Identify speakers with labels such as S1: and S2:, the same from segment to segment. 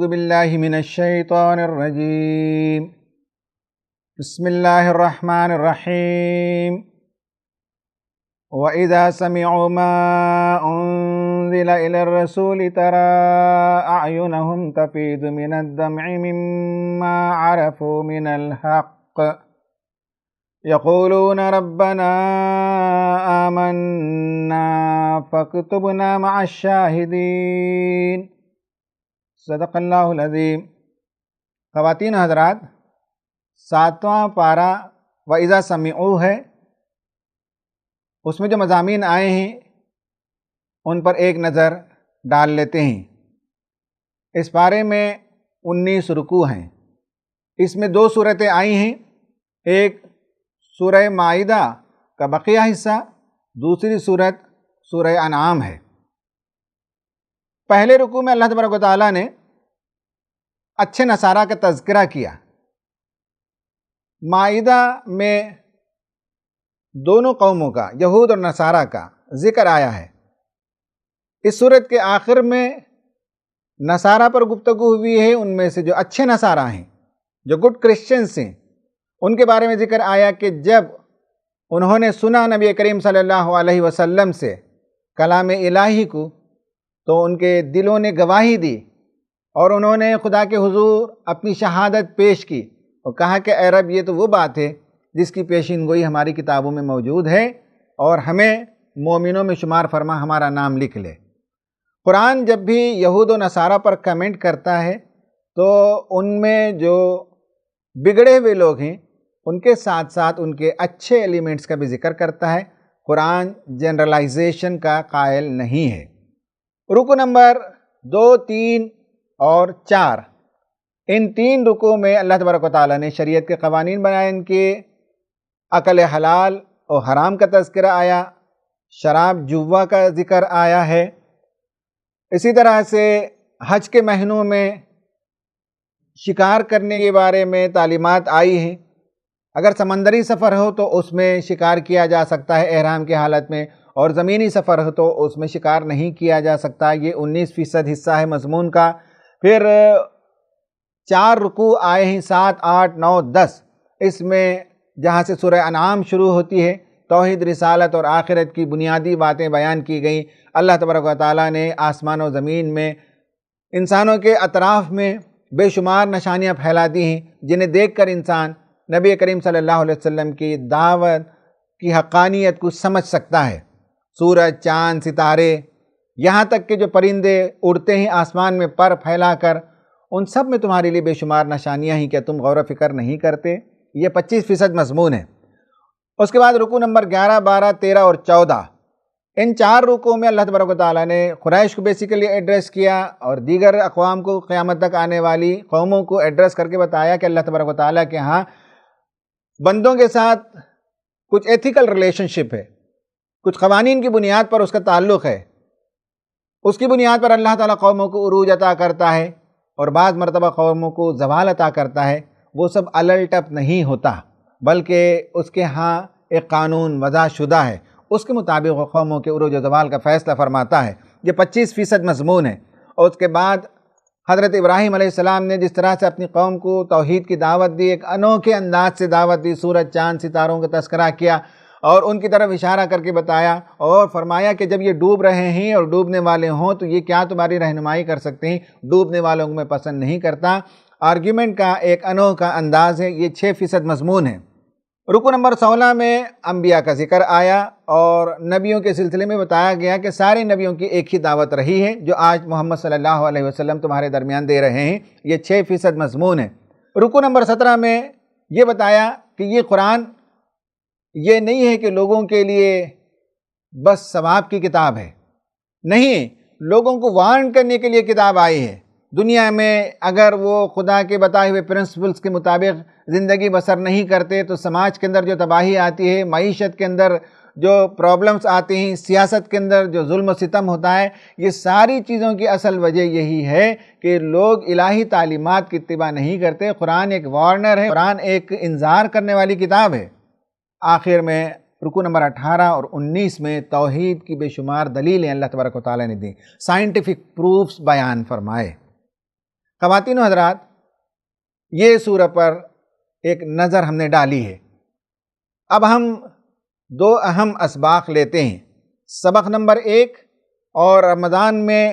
S1: باللہ من الشیطان الرجیم بسم اللہ الرحمن الرحیم وَإِذَا سَمِعُوا مَا أُنزِلَ إِلَى الرَّسُولِ تَرَىٰ أَعْيُنَهُمْ تَفِيضُ مِنَ الدَّمْعِ مِمَّا عَرَفُوا مِنَ الْحَقِّ يَقُولُونَ رَبَّنَا آمَنَّا فَاكْتُبْنَا مَعَ الشَّاهِدِينَ۔ صدق اللہ العظیم۔ خواتین و حضرات، 7واں پارہ وَإِذَا سَمِعُوا ہے، اس میں جو مضامین آئے ہیں ان پر ایک نظر ڈال لیتے ہیں۔ اس پارے میں 19 رکوع ہیں۔ اس میں 2 صورتیں آئی ہیں، ایک سورہ مائدہ کا بقیہ حصہ، دوسری صورت سورہ انعام ہے۔ پہلے رکوع میں اللہ تبارک و تعالیٰ نے اچھے نصارہ کا تذکرہ کیا۔ مائدہ میں دونوں قوموں کا، یہود اور نصارہ کا ذکر آیا ہے۔ اس صورت کے آخر میں نصارہ پر گفتگو ہوئی ہے۔ ان میں سے جو اچھے نصارہ ہیں، جو گڈ کرسچنز ہیں، ان کے بارے میں ذکر آیا کہ جب انہوں نے سنا نبی کریم صلی اللہ علیہ وسلم سے کلام الہی کو، تو ان کے دلوں نے گواہی دی اور انہوں نے خدا کے حضور اپنی شہادت پیش کی اور کہا کہ اے رب، یہ تو وہ بات ہے جس کی پیشین گوئی ہماری کتابوں میں موجود ہے، اور ہمیں مومنوں میں شمار فرما، ہمارا نام لکھ لے۔ قرآن جب بھی یہود و نصارہ پر کمنٹ کرتا ہے تو ان میں جو بگڑے ہوئے لوگ ہیں ان کے ساتھ ساتھ ان کے اچھے ایلیمنٹس کا بھی ذکر کرتا ہے۔ قرآن جنرلائزیشن کا قائل نہیں ہے۔ رکوع نمبر 2، 3 اور 4، ان 3 رکوع میں اللہ تبارک و تعالیٰ نے شریعت کے قوانین بیان کیے، اکل حلال اور حرام کا تذکرہ آیا، شراب جوا کا ذکر آیا ہے۔ اسی طرح سے حج کے مہینوں میں شکار کرنے کے بارے میں تعلیمات آئی ہیں۔ اگر سمندری سفر ہو تو اس میں شکار کیا جا سکتا ہے احرام کی حالت میں، اور زمینی سفر ہو تو اس میں شکار نہیں کیا جا سکتا۔ یہ 19% حصہ ہے مضمون کا۔ پھر 4 رکوع آئے ہیں، 7، 8، 9، 10۔ اس میں جہاں سے سورہ انعام شروع ہوتی ہے، توحید، رسالت اور آخرت کی بنیادی باتیں بیان کی گئیں۔ اللہ تبارک و تعالیٰ نے آسمان و زمین میں، انسانوں کے اطراف میں بے شمار نشانیاں پھیلا دی ہیں، جنہیں دیکھ کر انسان نبی کریم صلی اللہ علیہ وسلم کی دعوت کی حقانیت کو سمجھ سکتا ہے۔ سورج، چاند، ستارے، یہاں تک کہ جو پرندے اڑتے ہیں آسمان میں پر پھیلا کر، ان سب میں تمہارے لیے بے شمار نشانیاں ہیں، کیا تم غور و فکر نہیں کرتے؟ یہ 25% مضمون ہے۔ اس کے بعد رکوع نمبر 11، 12، 13 اور 14، ان 4 رکوعوں میں اللہ تبارک و تعالیٰ نے قریش کو بیسیکلی ایڈریس کیا اور دیگر اقوام کو، قیامت تک آنے والی قوموں کو ایڈریس کر کے بتایا کہ اللہ تبارک و تعالیٰ کے ہاں بندوں کے ساتھ کچھ ایتھیکل ریلیشن شپ ہے، کچھ قوانین کی بنیاد پر اس کا تعلق ہے۔ اس کی بنیاد پر اللہ تعالیٰ قوموں کو عروج عطا کرتا ہے اور بعض مرتبہ قوموں کو زوال عطا کرتا ہے۔ وہ سب الٹ اپ نہیں ہوتا، بلکہ اس کے ہاں ایک قانون وضع شدہ ہے، اس کے مطابق وہ قوموں کے عروج و زوال کا فیصلہ فرماتا ہے۔ یہ 25% مضمون ہے۔ اور اس کے بعد حضرت ابراہیم علیہ السلام نے جس طرح سے اپنی قوم کو توحید کی دعوت دی، ایک انوکھے انداز سے دعوت دی، سورج، چاند، ستاروں کا تذکرہ کیا اور ان کی طرف اشارہ کر کے بتایا اور فرمایا کہ جب یہ ڈوب رہے ہیں اور ڈوبنے والے ہوں تو یہ کیا تمہاری رہنمائی کر سکتے ہیں؟ ڈوبنے والوں کو میں پسند نہیں کرتا۔ آرگیومنٹ کا ایک انوکھا انداز ہے۔ یہ 6% مضمون ہے۔ رکوع نمبر 16 میں انبیاء کا ذکر آیا اور نبیوں کے سلسلے میں بتایا گیا کہ سارے نبیوں کی ایک ہی دعوت رہی ہے جو آج محمد صلی اللہ علیہ وسلم تمہارے درمیان دے رہے ہیں۔ یہ 6% مضمون ہے۔ رکوع نمبر 17 میں یہ بتایا کہ یہ قرآن یہ نہیں ہے کہ لوگوں کے لیے بس ثواب کی کتاب ہے، نہیں، لوگوں کو وارن کرنے کے لیے کتاب آئی ہے۔ دنیا میں اگر وہ خدا کے بتائے ہوئے پرنسپلز کے مطابق زندگی بسر نہیں کرتے تو سماج کے اندر جو تباہی آتی ہے، معیشت کے اندر جو پرابلمز آتی ہیں، سیاست کے اندر جو ظلم و ستم ہوتا ہے، یہ ساری چیزوں کی اصل وجہ یہی ہے کہ لوگ الہی تعلیمات کی اتباع نہیں کرتے۔ قرآن ایک وارنر ہے، قرآن ایک انذار کرنے والی کتاب ہے۔ آخر میں رکوع نمبر 18 اور 19 میں توحید کی بے شمار دلیلیں اللہ تبارک و تعالیٰ نے دی، سائنٹیفک پروفز بیان فرمائے۔ خواتین و حضرات، یہ سورہ پر ایک نظر ہم نے ڈالی ہے۔ اب ہم دو اہم اسباق لیتے ہیں۔ سبق نمبر 1 اور رمضان میں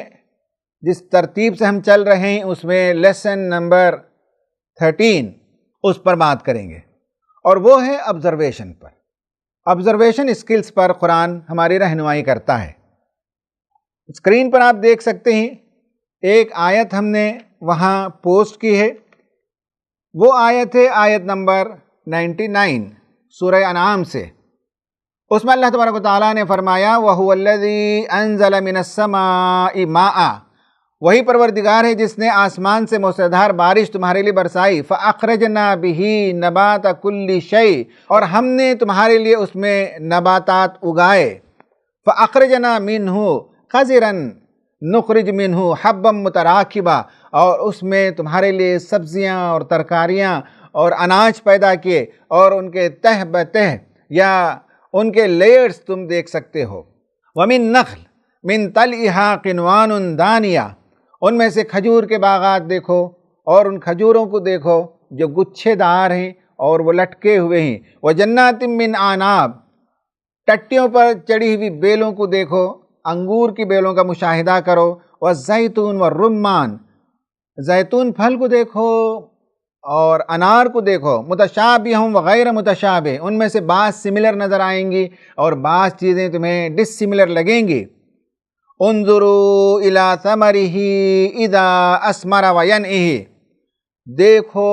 S1: جس ترتیب سے ہم چل رہے ہیں اس میں لیسن نمبر 13 اس پر بات کریں گے، اور وہ ہے آبزرویشن پر۔ آبزرویشن اسکلز پر قرآن ہماری رہنمائی کرتا ہے۔ اسکرین پر آپ دیکھ سکتے ہیں ایک آیت ہم نے وہاں پوسٹ کی ہے۔ وہ آیت ہے آیت نمبر 99 سورہ انعام سے۔ اس میں اللہ تبارک و تعالیٰ نے فرمایا وَهُوَ الَّذِي أَنزَلَ مِنَ السَّمَاءِ مَاءً، وہی پروردگار ہے جس نے آسمان سے موسیدھار بارش تمہارے لیے برسائی، فَأَخْرَجْنَا بِهِ نَبَاتَ كُلِّ شَيْءٍ، اور ہم نے تمہارے لیے اس میں نباتات اگائے۔ فَأَخْرَجْنَا مِنْهُ قَذِرًا نُخْرِجْ مِنْهُ حَبًّا مُتَرَاكِبًا، اور اس میں تمہارے لیے سبزیاں اور ترکاریاں اور اناج پیدا کیے، اور ان کے تہ بتہ یا ان کے لیئرز تم دیکھ سکتے ہو۔ وَمِن نَخْلٍ مِن طَلْعِهَا قِنْوَانٌ دَانِيَةٌ، ان میں سے کھجور کے باغات دیکھو، اور ان کھجوروں کو دیکھو جو گچھے دار ہیں اور وہ لٹکے ہوئے ہیں۔ وَجَنَّاتٍ مِّنْ أَعْنَابٍ، ٹٹیوں پر چڑھی ہوئی بیلوں کو دیکھو، انگور کی بیلوں کا مشاہدہ کرو۔ وَالزَّيْتُونَ وَالرُّمَّانَ، زیتون پھل کو دیکھو اور انار کو دیکھو۔ متشابہم وغیر متشابہ، ان میں سے بعض سملر نظر آئیں گی اور بعض چیزیں تمہیں ڈس سملر لگیں گی۔ انظروا الی ثمرہ اذا اثمر وینعہ، دیکھو،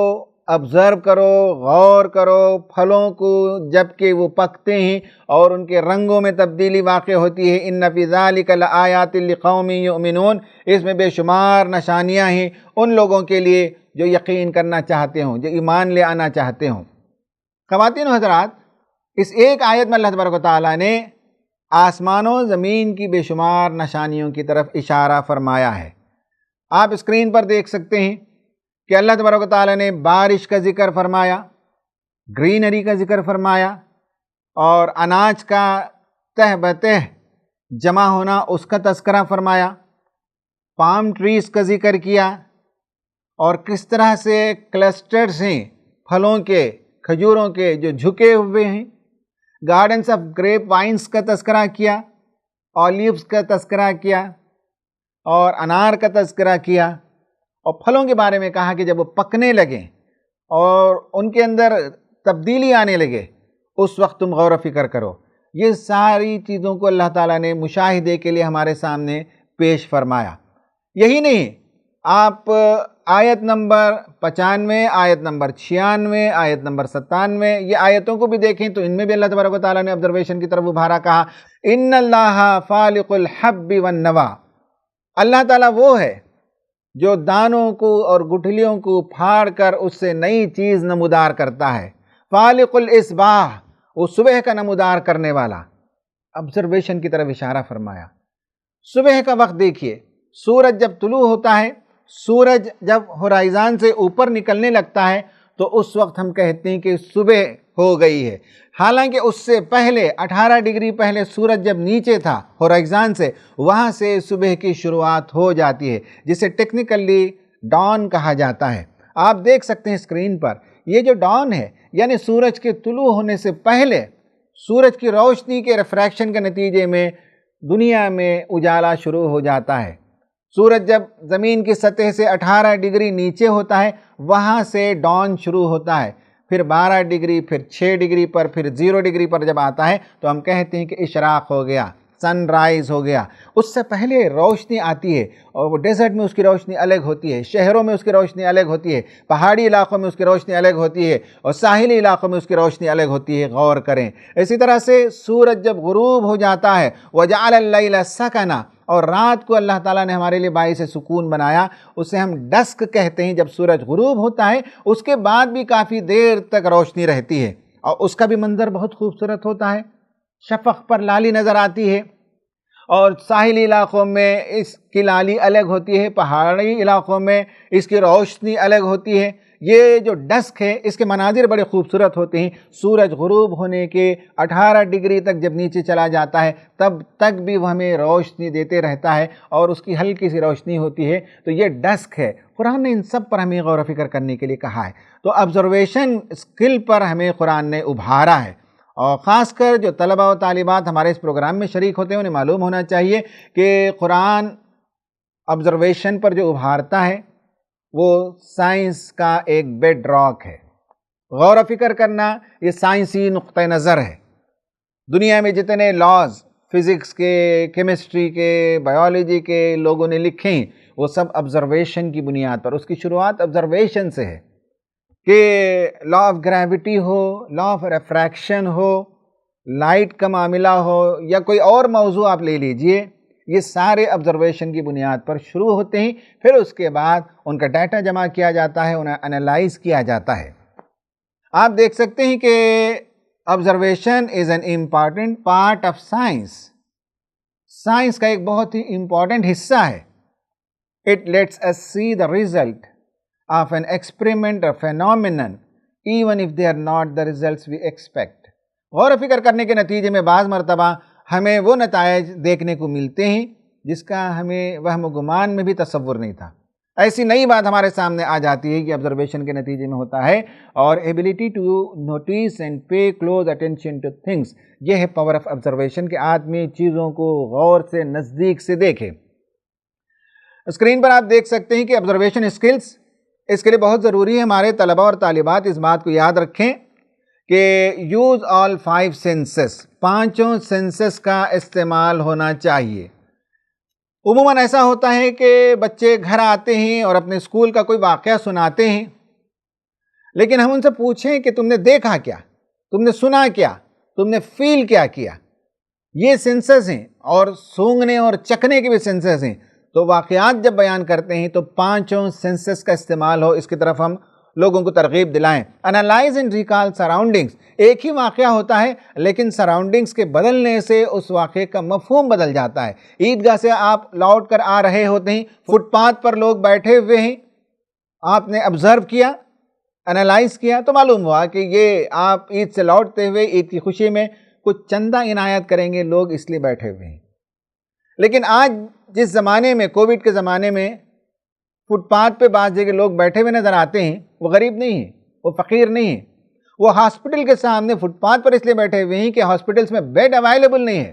S1: آبزرو کرو، غور کرو پھلوں کو جب کہ وہ پکتے ہیں اور ان کے رنگوں میں تبدیلی واقع ہوتی ہے۔ ان فی ذلک لآیات لقوم یؤمنون، اس میں بے شمار نشانیاں ہیں ان لوگوں کے لیے جو یقین کرنا چاہتے ہوں، جو ایمان لے آنا چاہتے ہوں۔ خواتین و حضرات، اس ایک آیت میں اللہ تبارک و تعالیٰ نے آسمان و زمین کی بے شمار نشانیوں کی طرف اشارہ فرمایا ہے۔ آپ اسکرین پر دیکھ سکتے ہیں کہ اللہ تبارک و تعالیٰ نے بارش کا ذکر فرمایا، گرینری کا ذکر فرمایا، اور اناج کا تہ بتہ جمع ہونا اس کا تذکرہ فرمایا، پام ٹریز کا ذکر کیا، اور کس طرح سے کلسٹرز ہیں پھلوں کے، کھجوروں کے جو جھکے ہوئے ہیں، گارڈنس آف گریپ وائنز کا تذکرہ کیا، اولیوز کا تذکرہ کیا، اور انار کا تذکرہ کیا، اور پھلوں کے بارے میں کہا کہ جب وہ پکنے لگیں اور ان کے اندر تبدیلی آنے لگے اس وقت تم غور و فکر کرو۔ یہ ساری چیزوں کو اللہ تعالیٰ نے مشاہدے کے لیے ہمارے سامنے پیش فرمایا۔ یہی نہیں، آپ آیت نمبر 95، آیت نمبر 96، آیت نمبر 97 یہ آیتوں کو بھی دیکھیں تو ان میں بھی اللہ تبارک و تعالیٰ نے آبزرویشن کی طرف ابھارا، کہا ان اللہ فالق الحب والنوى، اللہ تعالیٰ وہ ہے جو دانوں کو اور گٹھلیوں کو پھاڑ کر اس سے نئی چیز نمودار کرتا ہے۔ فالق الاصباح، وہ صبح کا نمودار کرنے والا۔ آبزرویشن کی طرف اشارہ فرمایا۔ صبح کا وقت دیکھیے، سورج جب طلوع ہوتا ہے، سورج جب ہورائزن سے اوپر نکلنے لگتا ہے تو اس وقت ہم کہتے ہیں کہ صبح ہو گئی ہے، حالانکہ اس سے پہلے 18 ڈگری پہلے سورج جب نیچے تھا ہورائزن سے، وہاں سے صبح کی شروعات ہو جاتی ہے، جسے ٹیکنیکلی ڈان کہا جاتا ہے۔ آپ دیکھ سکتے ہیں اسکرین پر یہ جو ڈان ہے، یعنی سورج کے طلوع ہونے سے پہلے سورج کی روشنی کے ریفریکشن کے نتیجے میں دنیا میں اجالا شروع ہو جاتا ہے۔ سورج جب زمین کی سطح سے 18 ڈگری نیچے ہوتا ہے وہاں سے ڈان شروع ہوتا ہے، پھر 12 ڈگری، پھر 6 ڈگری پر، پھر 0 ڈگری پر جب آتا ہے تو ہم کہتے ہیں کہ اشراق ہو گیا، سن رائز ہو گیا۔ اس سے پہلے روشنی آتی ہے، اور وہ ڈیزرٹ میں اس کی روشنی الگ ہوتی ہے، شہروں میں اس کی روشنی الگ ہوتی ہے، پہاڑی علاقوں میں اس کی روشنی الگ ہوتی ہے، اور ساحلی علاقوں میں اس کی روشنی الگ ہوتی ہے۔ غور کریں، اسی طرح سے سورج جب غروب ہو جاتا ہے وَجَعَلَ اللَّيْلَ سَكَنًا، اور رات کو اللہ تعالیٰ نے ہمارے لیے باعث سکون بنایا، اسے ہم ڈسک کہتے ہیں۔ جب سورج غروب ہوتا ہے اس کے بعد بھی کافی دیر تک روشنی رہتی ہے، اور اس کا بھی منظر بہت خوبصورت ہوتا ہے، شفق پر لالی نظر آتی ہے، اور ساحلی علاقوں میں اس کی لالی الگ ہوتی ہے، پہاڑی علاقوں میں اس کی روشنی الگ ہوتی ہے۔ یہ جو ڈسک ہے اس کے مناظر بڑے خوبصورت ہوتے ہیں. سورج غروب ہونے کے 18 ڈگری تک جب نیچے چلا جاتا ہے تب تک بھی وہ ہمیں روشنی دیتے رہتا ہے اور اس کی ہلکی سی روشنی ہوتی ہے. تو یہ ڈسک ہے. قرآن نے ان سب پر ہمیں غور و فکر کرنے کے لیے کہا ہے. تو آبزرویشن اسکل پر ہمیں قرآن نے ابھارا ہے، اور خاص کر جو طلبہ و طالبات ہمارے اس پروگرام میں شریک ہوتے ہیں انہیں معلوم ہونا چاہیے کہ قرآن آبزرویشن پر جو ابھارتا ہے وہ سائنس کا ایک بیڈ راک ہے. غور و فکر کرنا یہ سائنسی نقطہ نظر ہے. دنیا میں جتنے لاز فزکس کے، کیمسٹری کے، بایولوجی کے لوگوں نے لکھے ہیں وہ سب آبزرویشن کی بنیاد پر. اس کی شروعات آبزرویشن سے ہے کہ law of gravity who, law of refraction who, light کا معاملہ ہو یا کوئی اور موضوع آپ لے لیجئے، یہ سارے آبزرویشن کی بنیاد پر شروع ہوتے ہیں. پھر اس کے بعد ان کا ڈیٹا جمع کیا جاتا ہے، انہیں انالائز کیا جاتا ہے. آپ دیکھ سکتے ہیں کہ observation is an important part of science. Science کا ایک بہت ہی امپورٹنٹ حصہ ہے. It let's us see the result of an experiment or phenomenon even if they are not the results we expect. غور و فکر کرنے کے نتیجے میں بعض مرتبہ ہمیں وہ نتائج دیکھنے کو ملتے ہیں جس کا ہمیں وہم و گمان میں بھی تصور نہیں تھا. ایسی نئی بات ہمارے سامنے آ جاتی ہے کہ آبزرویشن کے نتیجے میں ہوتا ہے. اور ability to notice and pay close attention to things, یہ ہے پاور آف آبزرویشن کہ آدمی چیزوں کو غور سے، نزدیک سے دیکھے. اسکرین پر آپ دیکھ سکتے ہیں کہ آبزرویشن اسکلز اس کے لیے بہت ضروری ہے. ہمارے طلبہ اور طالبات اس بات کو یاد رکھیں کہ یوز آل 5 سینسز، 5 سینسز کا استعمال ہونا چاہیے. عموماً ایسا ہوتا ہے کہ بچے گھر آتے ہیں اور اپنے اسکول کا کوئی واقعہ سناتے ہیں، لیکن ہم ان سے پوچھیں کہ تم نے دیکھا کیا، تم نے سنا کیا، تم نے فیل کیا کیا. یہ سینسز ہیں اور سونگھنے اور چکھنے کے بھی سینسز ہیں. تو واقعات جب بیان کرتے ہیں تو 5 سینسز کا استعمال ہو، اس کی طرف ہم لوگوں کو ترغیب دلائیں. انالائز اینڈ ریکال سراؤنڈنگز، ایک ہی واقعہ ہوتا ہے لیکن سراؤنڈنگز کے بدلنے سے اس واقعے کا مفہوم بدل جاتا ہے. عیدگاہ سے آپ لوٹ کر آ رہے ہوتے ہیں، فٹ پاتھ پر لوگ بیٹھے ہوئے ہیں، آپ نے آبزرو کیا، انالائز کیا تو معلوم ہوا کہ یہ آپ عید سے لوٹتے ہوئے عید کی خوشی میں کچھ چندہ عنایت کریں گے لوگ، اس لیے بیٹھے ہوئے ہیں. لیکن آج جس زمانے میں، کووڈ کے زمانے میں، فٹ پاتھ پہ بعض جگہ لوگ بیٹھے ہوئے نظر آتے ہیں، وہ غریب نہیں ہیں، وہ فقیر نہیں ہیں، وہ ہاسپٹل کے سامنے فٹ پاتھ پر اس لیے بیٹھے ہوئے ہیں کہ ہاسپٹلس میں بیڈ اویلیبل نہیں ہے.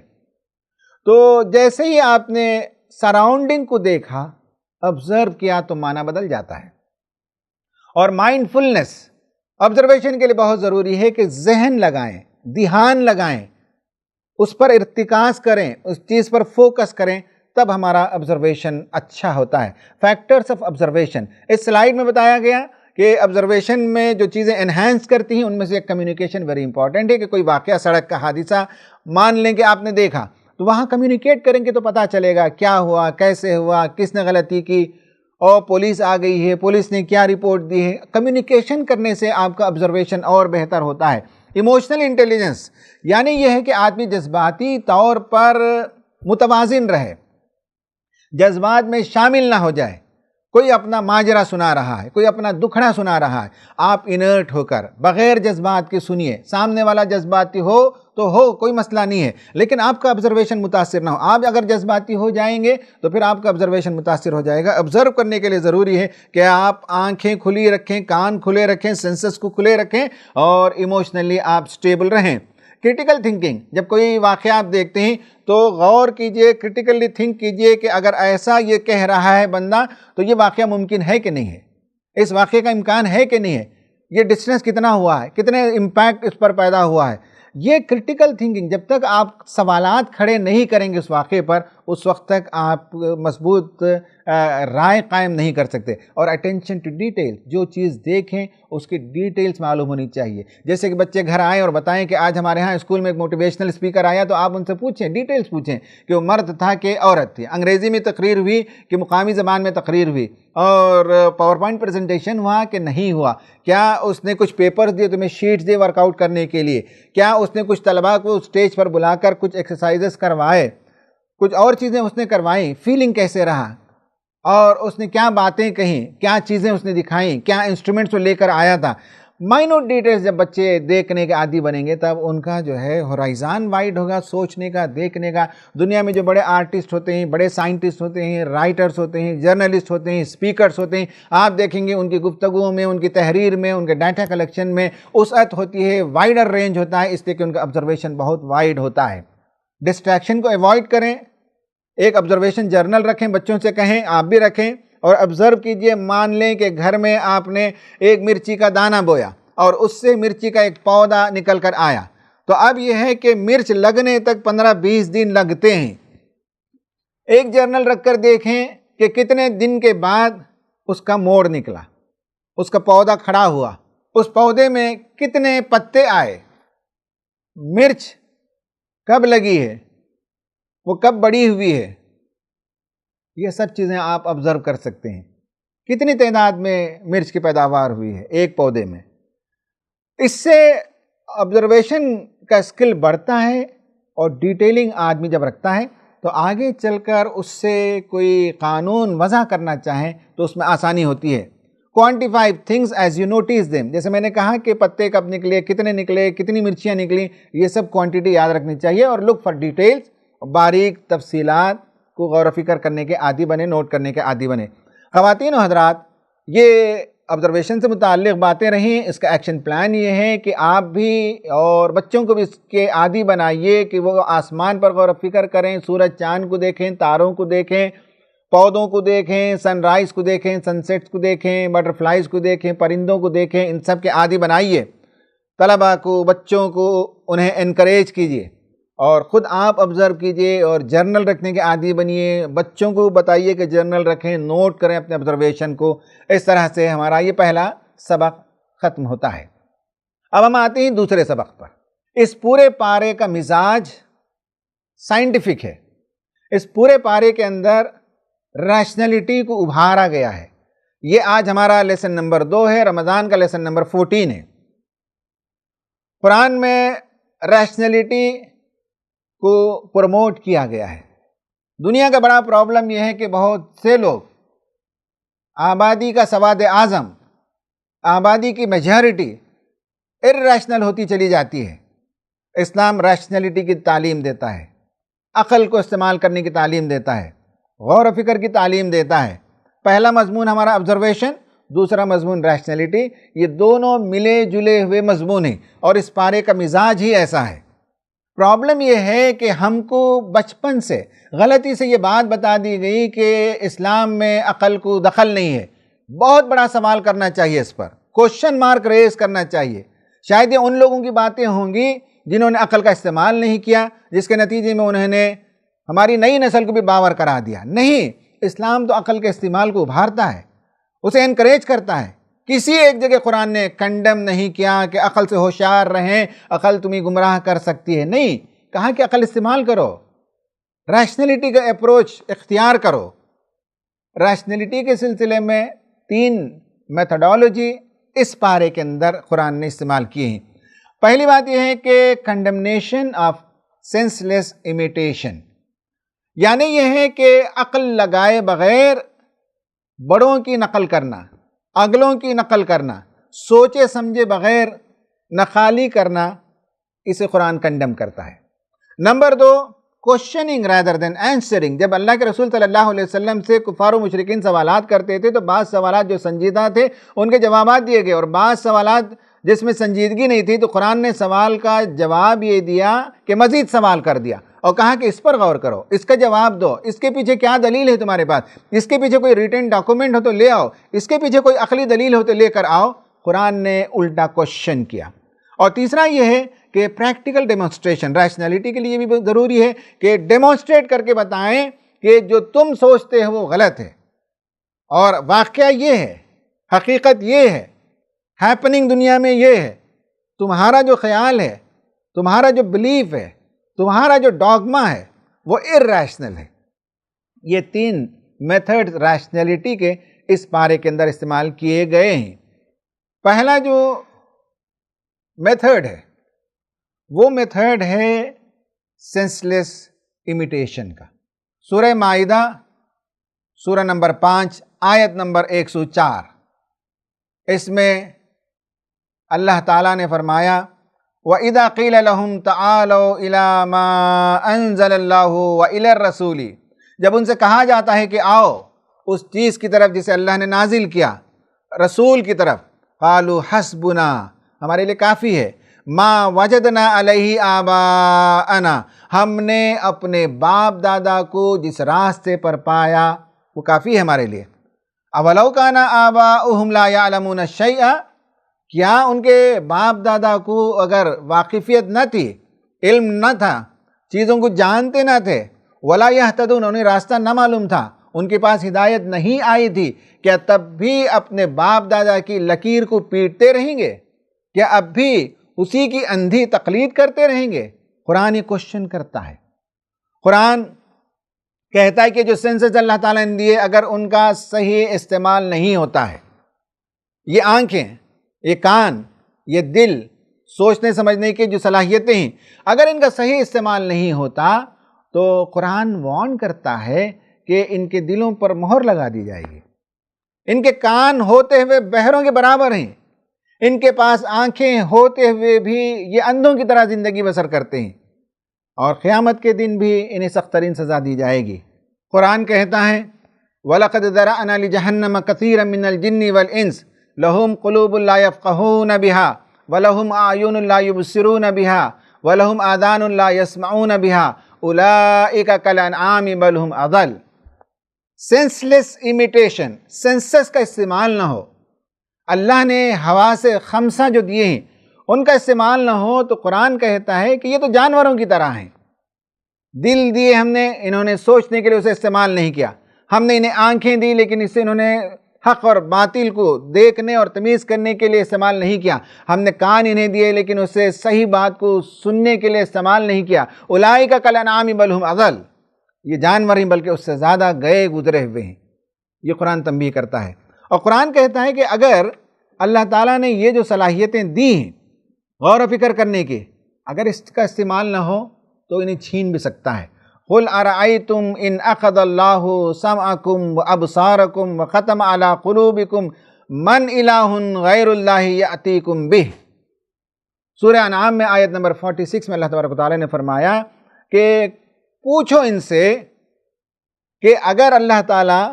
S1: تو جیسے ہی آپ نے سراؤنڈنگ کو دیکھا، آبزرو کیا تو معنی بدل جاتا ہے. اور مائنڈ فلنس آبزرویشن کے لیے بہت ضروری ہے کہ ذہن لگائیں، دھیان لگائیں، اس پر ارتکاز کریں، اس چیز پر فوکس کریں، تب ہمارا آبزرویشن اچھا ہوتا ہے. فیکٹرز آف آبزرویشن اس سلائیڈ میں بتایا گیا کہ آبزرویشن میں جو چیزیں انہینس کرتی ہیں ان میں سے کمیونیکیشن ویری امپورٹنٹ ہے. کہ کوئی واقعہ، سڑک کا حادثہ مان لیں کہ آپ نے دیکھا تو وہاں کمیونیکیٹ کریں گے تو پتہ چلے گا کیا ہوا، کیسے ہوا، کس نے غلطی کی، اور پولیس آ گئی ہے، پولیس نے کیا رپورٹ دی ہے. کمیونیکیشن کرنے سے آپ کا آبزرویشن اور بہتر ہوتا ہے. ایموشنل انٹیلیجنس یعنی یہ ہے کہ آدمی جذباتی طور پر متوازن رہے، جذبات میں شامل نہ ہو جائے. کوئی اپنا ماجرا سنا رہا ہے، کوئی اپنا دکھڑا سنا رہا ہے، آپ انرٹ ہو کر بغیر جذبات کے سنیے. سامنے والا جذباتی ہو تو ہو، کوئی مسئلہ نہیں ہے، لیکن آپ کا آبزرویشن متاثر نہ ہو. آپ اگر جذباتی ہو جائیں گے تو پھر آپ کا آبزرویشن متاثر ہو جائے گا. آبزرو کرنے کے لیے ضروری ہے کہ آپ آنکھیں کھلی رکھیں، کان کھلے رکھیں، سینسز کو کھلے رکھیں اور ایموشنلی آپ سٹیبل رہیں. کرٹیکل تھنکنگ، جب کوئی واقعہ آپ دیکھتے ہیں تو غور کیجئے، کرٹیکلی تھنک کیجئے کہ اگر ایسا یہ کہہ رہا ہے بندہ تو یہ واقعہ ممکن ہے کہ نہیں ہے، اس واقعے کا امکان ہے کہ نہیں ہے، یہ ڈسٹنس کتنا ہوا ہے، کتنے امپیکٹ اس پر پیدا ہوا ہے. یہ کرٹیکل تھنکنگ جب تک آپ سوالات کھڑے نہیں کریں گے اس واقعے پر، اس وقت تک آپ مضبوط رائے قائم نہیں کر سکتے. اور اٹینشن ٹو ڈیٹیل، جو چیز دیکھیں اس کی ڈیٹیلز معلوم ہونی چاہیے. جیسے کہ بچے گھر آئیں اور بتائیں کہ آج ہمارے ہاں اسکول میں ایک موٹیویشنل اسپیکر آیا، تو آپ ان سے پوچھیں، ڈیٹیلز پوچھیں کہ وہ مرد تھا کہ عورت تھی، انگریزی میں تقریر ہوئی کہ مقامی زبان میں تقریر ہوئی، اور پاور پوائنٹ پریزنٹیشن ہوا کہ نہیں ہوا، کیا اس نے کچھ پیپرز دیے تمہیں شیٹس دیے ورک آؤٹ کرنے کے لیے، کیا اس نے کچھ طلباء کو اسٹیج پر بلا کر کچھ ایکسرسائزز کروائے، کچھ اور چیزیں اس نے کروائیں، فیلنگ کیسے رہا. اور اس نے کیا باتیں کہیں، کیا چیزیں اس نے دکھائیں، کیا انسٹرومنٹس وہ لے کر آیا تھا. مائنوٹ ڈیٹیلز جب بچے دیکھنے کے عادی بنیں گے تب ان کا جو ہے ہورائزن وائڈ ہوگا، سوچنے کا، دیکھنے کا. دنیا میں جو بڑے آرٹسٹ ہوتے ہیں، بڑے سائنٹسٹ ہوتے ہیں، رائٹرز ہوتے ہیں، جرنلسٹ ہوتے ہیں، اسپیکرز ہوتے ہیں، آپ دیکھیں گے ان کی گفتگو میں، ان کی تحریر میں، ان کے ڈیٹا کلیکشن میں وسعت ہوتی ہے، وائڈر رینج ہوتا ہے، اس لیے کہ ان کا آبزرویشن بہت وائڈ ہوتا ہے. ڈسٹریکشن کو ایوائڈ کریں. ایک آبزرویشن جرنل رکھیں، بچوں سے کہیں آپ بھی رکھیں اور آبزرو کیجئے. مان لیں کہ گھر میں آپ نے ایک مرچی کا دانہ بویا اور اس سے مرچی کا ایک پودا نکل کر آیا، تو اب یہ ہے کہ مرچ لگنے تک 15-20 دن لگتے ہیں. ایک جرنل رکھ کر دیکھیں کہ کتنے دن کے بعد اس کا موڑ نکلا، اس کا پودا کھڑا ہوا، اس پودے میں کتنے پتے آئے، مرچ کب لگی ہے، وہ کب بڑی ہوئی ہے. یہ سب چیزیں آپ آبزرو کر سکتے ہیں. کتنی تعداد میں مرچ کی پیداوار ہوئی ہے ایک پودے میں. اس سے آبزرویشن کا اسکل بڑھتا ہے اور ڈیٹیلنگ آدمی جب رکھتا ہے تو آگے چل کر اس سے کوئی قانون وضع کرنا چاہیں تو اس میں آسانی ہوتی ہے. Quantify things as you notice them. جیسے میں نے کہا کہ پتے کب نکلے، کتنے نکلے، کتنی مرچیاں نکلیں، یہ سب کوانٹیٹی یاد رکھنی چاہیے. اور لک فار ڈیٹیلز، باریک تفصیلات کو غور و فکر کرنے کے عادی بنے، نوٹ کرنے کے عادی بنے. خواتین و حضرات، یہ آبزرویشن سے متعلق باتیں رہیں. اس کا ایکشن پلان یہ ہے کہ آپ بھی اور بچوں کو بھی اس کے عادی بنائیے کہ وہ آسمان پر غور و فکر کریں، سورج چاند کو دیکھیں، تاروں کو دیکھیں، پودوں کو دیکھیں، سن رائز کو دیکھیں، سن سیٹس کو دیکھیں، بٹر فلائز کو دیکھیں، پرندوں کو دیکھیں. ان سب کے عادی بنائیے. طلباء کو، بچوں کو انہیں انکریج کیجیے اور خود آپ آبزرو کیجئے اور جرنل رکھنے کے عادی بنیے. بچوں کو بتائیے کہ جرنل رکھیں، نوٹ کریں اپنے آبزرویشن کو. اس طرح سے ہمارا یہ پہلا سبق ختم ہوتا ہے. اب ہم آتے ہیں دوسرے سبق پر. اس پورے پارے کا مزاج سائنٹیفک ہے. اس پورے پارے کے اندر ریشنلٹی کو ابھارا گیا ہے. یہ آج ہمارا لیسن نمبر 2 ہے، رمضان کا لیسن نمبر 14 ہے. قرآن میں ریشنلٹی کو پروموٹ کیا گیا ہے. دنیا کا بڑا پرابلم یہ ہے کہ بہت سے لوگ آبادی کا سواد اعظم، آبادی کی میجارٹی ارریشنل ہوتی چلی جاتی ہے. اسلام ریشنلٹی کی تعلیم دیتا ہے، عقل کو استعمال کرنے کی تعلیم دیتا ہے، غور و فکر کی تعلیم دیتا ہے. پہلا مضمون ہمارا آبزرویشن، دوسرا مضمون ریشنلٹی. یہ دونوں ملے جلے ہوئے مضمون ہیں اور اس پارے کا مزاج ہی ایسا ہے. پرابلم یہ ہے کہ ہم کو بچپن سے غلطی سے یہ بات بتا دی گئی کہ اسلام میں عقل کو دخل نہیں ہے. بہت بڑا سوال کرنا چاہیے، اس پر کوشچن مارک ریز کرنا چاہیے. شاید یہ ان لوگوں کی باتیں ہوں گی جنہوں نے عقل کا استعمال نہیں کیا، جس کے نتیجے میں انہوں نے ہماری نئی نسل کو بھی باور کرا دیا. نہیں، اسلام تو عقل کے استعمال کو ابھارتا ہے، اسے انکریج کرتا ہے. کسی ایک جگہ قرآن نے کنڈم نہیں کیا کہ عقل سے ہوشیار رہیں، عقل تمہیں گمراہ کر سکتی ہے. نہیں، کہا کہ عقل استعمال کرو، ریشنلٹی کا اپروچ اختیار کرو. ریشنلٹی کے سلسلے میں 3 میتھڈالوجی اس پارے کے اندر قرآن نے استعمال کیے ہیں. پہلی بات یہ ہے کہ condemnation of sense less imitation, یعنی یہ ہے کہ عقل لگائے بغیر بڑوں کی نقل کرنا، اگلوں کی نقل کرنا، سوچے سمجھے بغیر نقالی کرنا، اسے قرآن کنڈم کرتا ہے. Number 2، questioning rather than answering. جب اللہ کے رسول صلی اللہ علیہ وسلم سے کفار و مشرکین سوالات کرتے تھے تو بعض سوالات جو سنجیدہ تھے ان کے جوابات دیے گئے، اور بعض سوالات جس میں سنجیدگی نہیں تھی تو قرآن نے سوال کا جواب یہ دیا کہ مزید سوال کر دیا اور کہا کہ اس پر غور کرو، اس کا جواب دو، اس کے پیچھے کیا دلیل ہے تمہارے پاس، اس کے پیچھے کوئی ریٹن ڈاکومنٹ ہو تو لے آؤ، اس کے پیچھے کوئی عقلی دلیل ہو تو لے کر آؤ. قرآن نے الٹا کوشچن کیا. اور تیسرا یہ ہے کہ پریکٹیکل ڈیمونسٹریشن. ریشنلٹی کے لیے بھی بہت ضروری ہے کہ ڈیمونسٹریٹ کر کے بتائیں کہ جو تم سوچتے ہو وہ غلط ہے اور واقعہ یہ ہے، حقیقت یہ ہے، ہیپننگ دنیا میں یہ ہے. تمہارا جو خیال ہے، تمہارا جو بلیف ہے، تمہارا جو ڈاگما ہے وہ ارریشنل ہے. یہ 3 میتھڈ ریشنلٹی کے اس پارے کے اندر استعمال کیے گئے ہیں. پہلا جو میتھڈ ہے وہ میتھڈ ہے سینس لیس امیٹیشن کا. سورہ مائدہ سورہ نمبر 5 آیت نمبر 104۔ اس میں اللہ تعالیٰ نے فرمایا وَإِذَا قِيلَ لَهُمْ تَعَالَوْا إِلَى مَا أَنزَلَ اللَّهُ وَإِلَى الرَّسُولِ، جب ان سے کہا جاتا ہے کہ آؤ اس چیز کی طرف جسے اللہ نے نازل کیا، رسول کی طرف، قالوا حسبنا، ہمارے لیے کافی ہے، ما وجدنا علیہ آباءنا، ہم نے اپنے باپ دادا کو جس راستے پر پایا وہ کافی ہے ہمارے لیے۔ اولو کان آباؤہم لا یعلمون شیئا، کیا ان کے باپ دادا کو اگر واقفیت نہ تھی، علم نہ تھا، چیزوں کو جانتے نہ تھے، ولا یہتدون، انہیں راستہ نہ معلوم تھا، ان کے پاس ہدایت نہیں آئی تھی، کیا تب بھی اپنے باپ دادا کی لکیر کو پیٹتے رہیں گے؟ کیا اب بھی اسی کی اندھی تقلید کرتے رہیں گے؟ قرآن یہ کوشچن کرتا ہے۔ قرآن کہتا ہے کہ جو سینسز اللہ تعالیٰ نے دیے اگر ان کا صحیح استعمال نہیں ہوتا ہے، یہ آنکھیں، یہ کان، یہ دل، سوچنے سمجھنے کی جو صلاحیتیں ہیں، اگر ان کا صحیح استعمال نہیں ہوتا تو قرآن وارن کرتا ہے کہ ان کے دلوں پر مہر لگا دی جائے گی۔ ان کے کان ہوتے ہوئے بہروں کے برابر ہیں، ان کے پاس آنکھیں ہوتے ہوئے بھی یہ اندھوں کی طرح زندگی بسر کرتے ہیں، اور قیامت کے دن بھی انہیں سخت ترین سزا دی جائے گی۔ قرآن کہتا ہے وَلَقَدْ ذَرَأْنَا لِجَهَنَّمَ كَثِيرًا مِنَ الْجِنِّ وَالْإِنسِ لَهُمْ قُلُوبٌ لَا يَفْقَهُونَ بِهَا وَلَهُمْ أَعْيُنٌ لَا يُبْصِرُونَ بِهَا وَلَهُمْ آذَانٌ لَا يَسْمَعُونَ بِهَا أُولَئِكَ كَالْأَنْعَامِ بَلْ هُمْ أَضَلُّ۔ سینسلیس امیٹیشن، سینسس کا استعمال نہ ہو، اللہ نے حواس خمسہ جو دیے ہیں ان کا استعمال نہ ہو تو قرآن کہتا ہے کہ یہ تو جانوروں کی طرح ہیں۔ دل دیے ہم نے، انہوں نے سوچنے کے لیے اسے استعمال نہیں کیا، ہم نے انہیں آنکھیں دی لیکن اس سے انہوں نے حق اور باطل کو دیکھنے اور تمیز کرنے کے لیے استعمال نہیں کیا، ہم نے کان انہیں دیے لیکن اس سے صحیح بات کو سننے کے لیے استعمال نہیں کیا۔ اولئک کالانعام بل ہم اضل، یہ جانور ہیں بلکہ اس سے زیادہ گئے گزرے ہوئے ہیں۔ یہ قرآن تنبیہ کرتا ہے، اور قرآن کہتا ہے کہ اگر اللہ تعالیٰ نے یہ جو صلاحیتیں دی ہیں غور و فکر کرنے کی، اگر اس کا استعمال نہ ہو تو انہیں چھین بھی سکتا ہے۔ قُلْ أَرَأَيْتُمْ إِنْ أَخَذَ اللَّهُ سَمْعَكُمْ وَأَبْصَارَكُمْ وَخَتَمَ عَلَى قُلُوبِكُمْ مَنْ إِلَٰهٌ غَيْرُ اللَّهِ يَأْتِيكُمْ بِهِ۔ سورہ انعام میں آیت نمبر 46 میں اللہ تبارک و تعالیٰ نے فرمایا کہ پوچھو ان سے کہ اگر اللہ تعالیٰ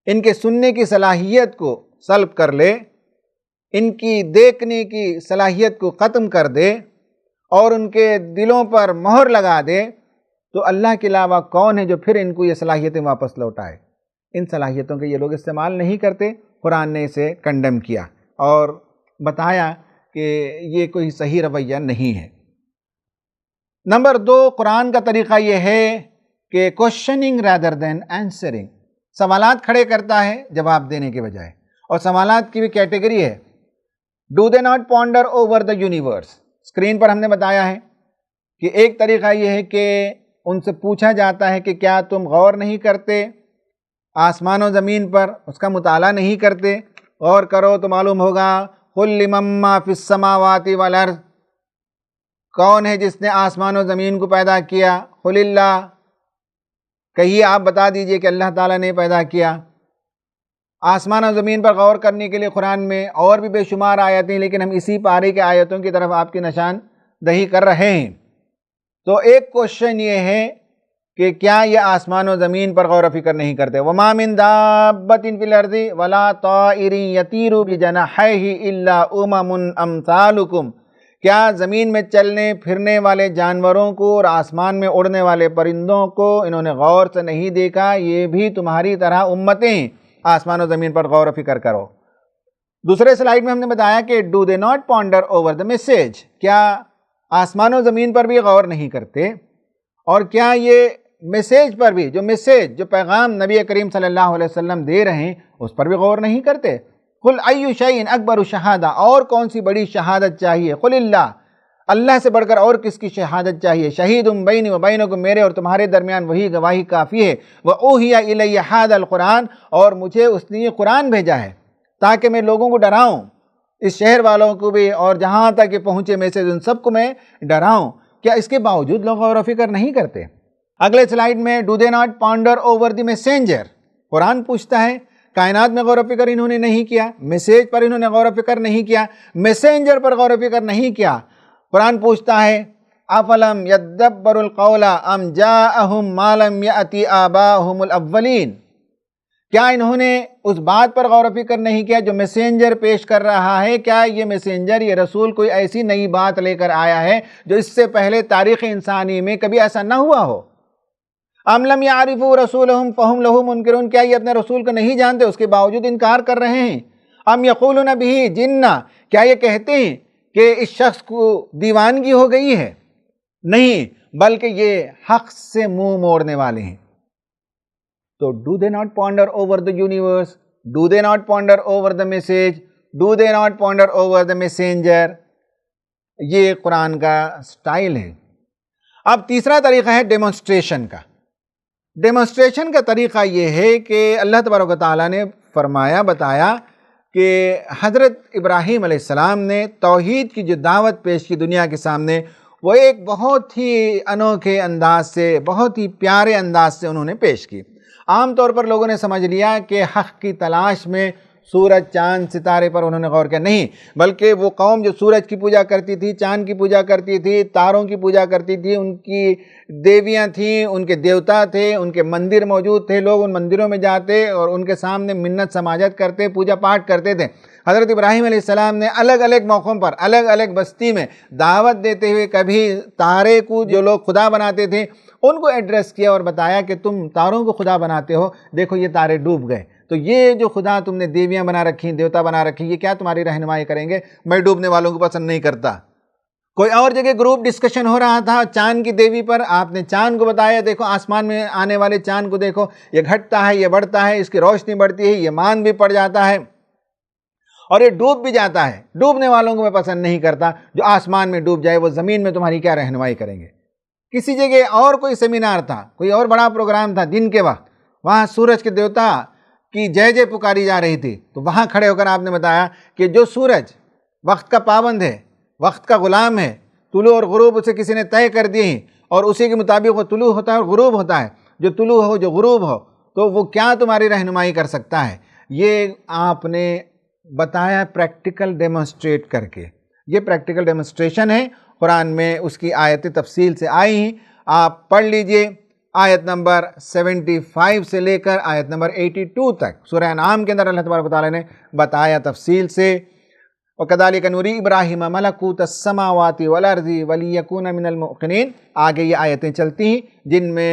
S1: ان کے سننے کی صلاحیت کو سلب کر لے، ان کی دیکھنے کی صلاحیت کو ختم کر دے اور ان کے دلوں پر مہر لگا دے تو اللہ کے علاوہ کون ہے جو پھر ان کو یہ صلاحیتیں واپس لوٹائے؟ ان صلاحیتوں کے یہ لوگ استعمال نہیں کرتے۔ قرآن نے اسے کنڈم کیا اور بتایا کہ یہ کوئی صحیح رویہ نہیں ہے۔ نمبر 2، قرآن کا طریقہ یہ ہے کہ کوشچننگ رادر دین آنسرنگ، سوالات کھڑے کرتا ہے جواب دینے کے بجائے، اور سوالات کی بھی کیٹیگری ہے۔ Do they not ponder over the universe, screen پر ہم نے بتایا ہے کہ ایک طریقہ یہ ہے کہ ان سے پوچھا جاتا ہے کہ کیا تم غور نہیں کرتے آسمان و زمین پر، اس کا مطالعہ نہیں کرتے؟ غور کرو تو معلوم ہوگا قُلْ لِمَن مَّا فِي السَّمَاوَاتِ وَالْأَرْضِ، کون ہے جس نے آسمان و زمین کو پیدا کیا؟ قُلِ اللَّهُ، کہیے آپ بتا دیجئے کہ اللہ تعالیٰ نے پیدا کیا۔ آسمان و زمین پر غور کرنے کے لیے قرآن میں اور بھی بے شمار آیتیں، لیکن ہم اسی پارے کے آیتوں کی طرف آپ کی نشان دہی کر رہے ہیں۔ تو ایک کوشچن یہ ہے کہ کیا یہ آسمان و زمین پر غور و فکر نہیں کرتے؟ وَمَا مِن دَابَّةٍ فِي الْأَرْضِ وَلَا طَائِرٍ يَطِيرُ بِجَنَاحَيْهِ إِلَّا أُمَمٌ أَمْثَالُكُمْ، کیا زمین میں چلنے پھرنے والے جانوروں کو اور آسمان میں اڑنے والے پرندوں کو انہوں نے غور سے نہیں دیکھا؟ یہ بھی تمہاری طرح امتیں ہیں، آسمان و زمین پر غور و فکر کرو۔ دوسرے سلائیڈ میں ہم نے بتایا کہ do they not ponder over the message, کیا آسمان و زمین پر بھی غور نہیں کرتے؟ اور کیا یہ میسیج پر بھی، جو پیغام نبی کریم صلی اللہ علیہ وسلم دے رہے ہیں اس پر بھی غور نہیں کرتے؟ قُلْ أَيُّ شَيْءٍ أَكْبَرُ شَهَادَةً، اور کون سی بڑی شہادت چاہیے؟ قُلِ اللَّهُ، اللہ سے بڑھ کر اور کس کی شہادت چاہیے؟ شَهِيدٌ بَيْنِي وَبَيْنَكُمْ، میرے اور تمہارے درمیان وہی گواہی کافی ہے۔ وَأُوحِيَ إِلَيَّ هَذَا الْقُرْآنُ، اور مجھے اس نے یہ قرآن بھیجا ہے تاکہ میں لوگوں کو ڈراؤں، اس شہر والوں کو بھی اور جہاں تک کہ پہنچے میسیج ان سب کو میں ڈراؤں۔ کیا اس کے باوجود لوگ غور و فکر نہیں کرتے؟ اگلے سلائیڈ میں do they not ponder over the messenger, Quran پوچھتا ہے کائنات میں غور و فکر انہوں نے نہیں کیا، میسیج پر انہوں نے غور و فکر نہیں کیا، میسنجر پر غور و فکر نہیں کیا۔ قرآن پوچھتا ہے افلم یدبروا القول ام جاءہم ما لم یأتی آباؤہم الاولین، کیا انہوں نے اس بات پر غور و فکر نہیں کیا جو میسنجر پیش کر رہا ہے، کیا یہ میسنجر، یہ رسول کوئی ایسی نئی بات لے کر آیا ہے جو اس سے پہلے تاریخ انسانی میں کبھی ایسا نہ ہوا ہو؟ ام لم یعرفوا رسولہم فہم لہ منکرون، کیا یہ اپنے رسول کو نہیں جانتے اس کے باوجود انکار کر رہے ہیں؟ ام یقولون بہ جنہ، کیا یہ کہتے ہیں کہ اس شخص کو دیوانگی ہو گئی ہے؟ نہیں، بلکہ یہ حق سے منہ موڑنے والے ہیں۔ تو do they not ponder over the universe? Do they not ponder over the message? Do they not ponder over the messenger? یہ قرآن کا سٹائل ہے۔ اب تیسرا طریقہ ہے ڈیمونسٹریشن کا۔ ڈیمونسٹریشن کا طریقہ یہ ہے کہ اللہ تبارک و تعالیٰ نے فرمایا، بتایا کہ حضرت ابراہیم علیہ السلام نے توحید کی جو دعوت پیش کی دنیا کے سامنے، وہ ایک بہت ہی انوکھے انداز سے، بہت ہی پیارے انداز سے انہوں نے پیش کی۔ عام طور پر لوگوں نے سمجھ لیا کہ حق کی تلاش میں سورج، چاند، ستارے پر انہوں نے غور کیا، نہیں، بلکہ وہ قوم جو سورج کی پوجا کرتی تھی، چاند کی پوجا کرتی تھی، تاروں کی پوجا کرتی تھی، ان کی دیویاں تھیں، ان کے دیوتا تھے، ان کے مندر موجود تھے، لوگ ان مندروں میں جاتے اور ان کے سامنے منت سماجت کرتے، پوجا پاٹ کرتے تھے۔ حضرت ابراہیم علیہ السلام نے الگ الگ موقعوں پر، الگ الگ بستی میں دعوت دیتے ہوئے کبھی تارے کو، جو لوگ خدا بناتے تھے، ان کو ایڈریس کیا اور بتایا کہ تم تاروں کو خدا بناتے ہو، دیکھو یہ تارے ڈوب گئے، تو یہ جو خدا تم نے دیویاں بنا رکھی، دیوتا بنا رکھی، یہ کیا تمہاری رہنمائی کریں گے؟ میں ڈوبنے والوں کو پسند نہیں کرتا۔ کوئی اور جگہ گروپ ڈسکشن ہو رہا تھا چاند کی دیوی پر، آپ نے چاند کو بتایا، دیکھو آسمان میں آنے والے چاند کو دیکھو، یہ گھٹتا ہے، یہ بڑھتا ہے، اس کی روشنی بڑھتی ہے، یہ مان بھی پڑ جاتا ہے اور یہ ڈوب بھی جاتا ہے۔ ڈوبنے والوں کو میں پسند نہیں کرتا، جو آسمان میں ڈوب جائے وہ زمین میں تمہاری کیا رہنمائی کریں گے؟ کسی جگہ اور کوئی سیمینار تھا، کوئی اور بڑا پروگرام تھا دن کے وقت، وہاں سورج کے دیوتا کی جے جے پکاری جا رہی تھی، تو وہاں کھڑے ہو کر آپ نے بتایا کہ جو سورج وقت کا پابند ہے، وقت کا غلام ہے، طلوع اور غروب اسے کسی نے طے کر دیے ہیں اور اسی کے مطابق وہ طلوع ہوتا ہے اور غروب ہوتا ہے، جو طلوع ہو جو غروب ہو، تو وہ کیا تمہاری رہنمائی کر سکتا ہے؟ یہ آپ نے بتایا پریکٹیکل ڈیمونسٹریٹ کر کے۔ یہ پریکٹیکل ڈیمونسٹریشن ہے، قرآن میں اس کی آیتیں تفصیل سے آئی ہیں، آپ پڑھ لیجئے۔ آیت نمبر 75 سے لے کر آیت نمبر 82 تک سورہ انعام کے اندر اللہ تبارک و تعالیٰ نے بتایا تفصیل سے۔ وَكَذَلِكَ نُرِي إِبْرَاهِيمَ مَلَكُوتَ السَّمَاوَاتِ وَالْأَرْضِ وَلِيَكُونَ مِنَ الْمُوقِنِينَ۔ آگے یہ آیتیں چلتی ہیں جن میں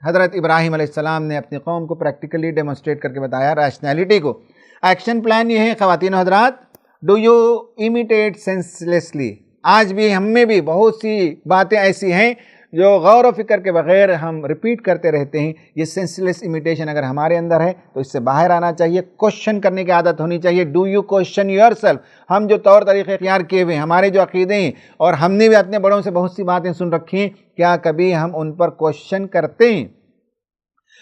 S1: حضرت ابراہیم علیہ السلام نے اپنی قوم کو پریکٹیکلی ڈیمونسٹریٹ کر کے بتایا ریشنیلٹی کو۔ ایکشن پلان یہ ہے خواتین و حضرات، ڈو یو امیٹیٹ سینسلیسلی۔ آج بھی ہم میں بھی بہت سی باتیں ایسی ہیں جو غور و فکر کے بغیر ہم ریپیٹ کرتے رہتے ہیں۔ یہ سینسلیس امیٹیشن اگر ہمارے اندر ہے تو اس سے باہر آنا چاہیے، کوشچن کرنے کی عادت ہونی چاہیے۔ Do you question your self. ہم جو طور طریقے اختیار کیے ہوئے ہیں، ہمارے جو عقیدے ہیں، اور ہم نے بھی اپنے بڑوں سے بہت سی باتیں سن رکھی ہیں، کیا کبھی ہم ان پر کوشچن کرتے ہیں؟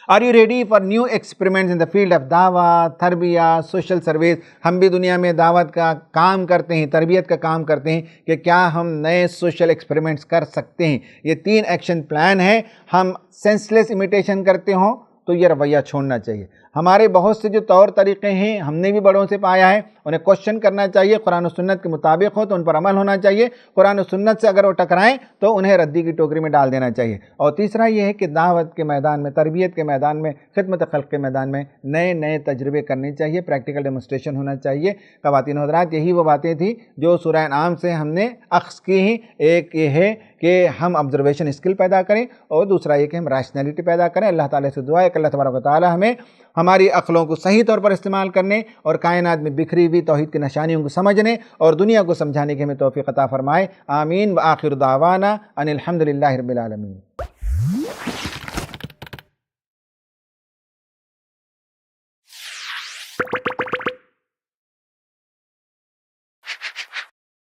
S1: Are you ready for new experiments in the field of دعوت، تربیہ، سوشل سروس؟ ہم بھی دنیا میں دعوت کا کام کرتے ہیں، تربیت کا کام کرتے ہیں، کہ کیا ہم نئے سوشل ایکسپیریمنٹس کر سکتے ہیں؟ یہ 3 ایکشن پلان ہے۔ ہم سینسلیس امیٹیشن کرتے ہوں تو یہ رویہ چھوڑنا چاہیے۔ ہمارے بہت سے جو طور طریقے ہیں ہم نے بھی بڑوں سے پایا ہے، انہیں کوشچن کرنا چاہیے، قرآن و سنت کے مطابق ہو تو ان پر عمل ہونا چاہیے، قرآن و سنت سے اگر وہ ٹکرائیں تو انہیں ردی کی ٹوکری میں ڈال دینا چاہیے۔ اور تیسرا یہ ہے کہ دعوت کے میدان میں، تربیت کے میدان میں، خدمت خلق کے میدان میں نئے نئے تجربے کرنے چاہیے، پریکٹیکل ڈیمونسٹریشن ہونا چاہیے۔ خواتین و حضرات، یہی وہ باتیں تھیں جو سورہ انعام سے ہم نے اخذ کی ہیں۔ ایک یہ ہے کہ ہم آبزرویشن اسکل پیدا کریں، اور دوسرا یہ کہ ہم ریشنیلٹی پیدا کریں۔ اللہ تعالیٰ سے دعا ہے کہ اللہ تبارک و تعالیٰ ہمیں ہماری عقلوں کو صحیح طور پر استعمال کرنے اور کائنات میں بکھری ہوئی توحید کی نشانیوں کو سمجھنے اور دنیا کو سمجھانے کی ہمیں توفیق عطا فرمائے۔ آمین۔ وآخر دعوانا ان الحمد للہ رب العالمین۔